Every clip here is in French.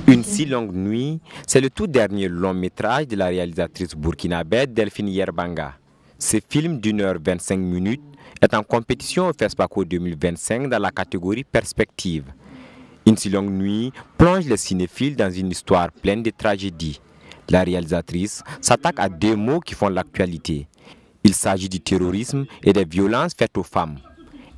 Une si longue nuit, c'est le tout dernier long métrage de la réalisatrice burkinabé Delphine Yerbanga. Ce film d'1h25 est en compétition au FESPACO 2025 dans la catégorie Perspective. Une si longue nuit plonge les cinéphiles dans une histoire pleine de tragédies. La réalisatrice s'attaque à deux mots qui font l'actualité. Il s'agit du terrorisme et des violences faites aux femmes.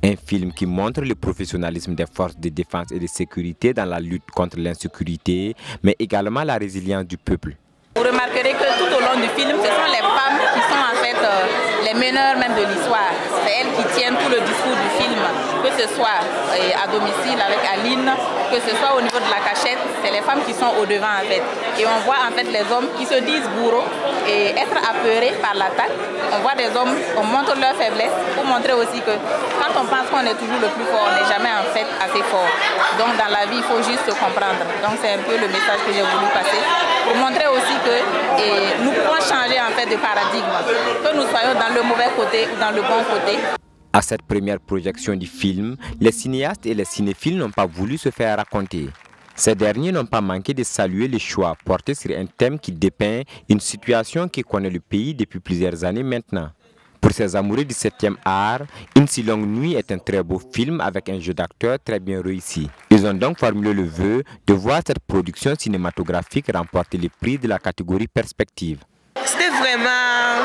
Un film qui montre le professionnalisme des forces de défense et de sécurité dans la lutte contre l'insécurité, mais également la résilience du peuple. Vous remarquerez que tout au long du film, ce sont les femmes qui sont en fait les meneurs même de l'histoire. C'est elles qui tiennent tout le discours du film, que ce soit à domicile avec Aline, que ce soit au niveau de la cachette, c'est les femmes qui sont au devant en fait. Et on voit en fait les hommes qui se disent bourreaux et être apeurés par l'attaque. On voit des hommes, on montre leur faiblesse pour montrer aussi que quand on pense qu'on est toujours le plus fort, on n'est jamais en fait assez fort. Donc dans la vie, il faut juste se comprendre. Donc c'est un peu le message que j'ai voulu passer pour montrer aussi que nous pouvons changer en fait de paradigme, que nous soyons dans le mauvais côté ou dans le bon côté. À cette première projection du film, les cinéastes et les cinéphiles n'ont pas voulu se faire raconter. Ces derniers n'ont pas manqué de saluer le choix porté sur un thème qui dépeint une situation qui connaît le pays depuis plusieurs années maintenant. Pour ces amoureux du 7e art, Une si longue nuit est un très beau film avec un jeu d'acteurs très bien réussi. Ils ont donc formulé le vœu de voir cette production cinématographique remporter les prix de la catégorie Perspective. C'était vraiment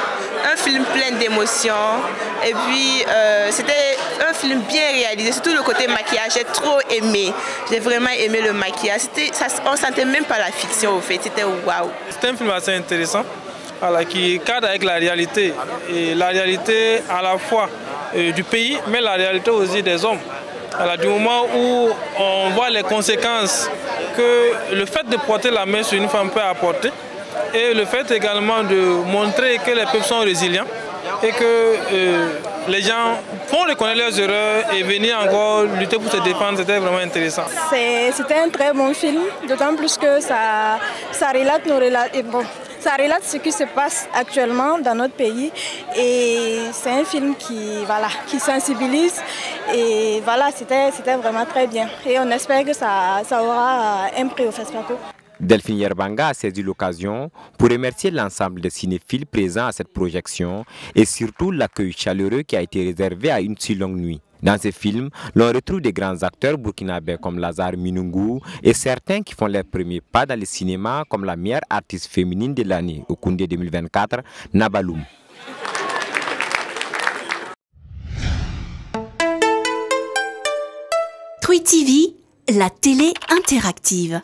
un film plein d'émotions et puis c'était un film bien réalisé, surtout le côté maquillage, j'ai trop aimé. J'ai vraiment aimé le maquillage, on ne sentait même pas la fiction au fait, c'était waouh. C'était un film assez intéressant. Voilà, qui cadre avec la réalité, et la réalité à la fois du pays, mais la réalité aussi des hommes. Voilà, du moment où on voit les conséquences que le fait de porter la main sur une femme peut apporter, et le fait également de montrer que les peuples sont résilients et que les gens vont reconnaître leurs erreurs et venir encore lutter pour se défendre, c'était vraiment intéressant. C'était un très bon film, d'autant plus que ça relate ça relate ce qui se passe actuellement dans notre pays et c'est un film qui sensibilise et voilà, c'était vraiment très bien et on espère que ça aura un prix au FESPACO. Delphine Yerbanga a saisi l'occasion pour remercier l'ensemble des cinéphiles présents à cette projection et surtout l'accueil chaleureux qui a été réservé à Une si longue nuit. Dans ce film, l'on retrouve des grands acteurs burkinabés comme Lazare Minungu et certains qui font leurs premiers pas dans le cinéma comme la meilleure artiste féminine de l'année au Koundé 2024, Nabaloum. Truy TV, la télé interactive.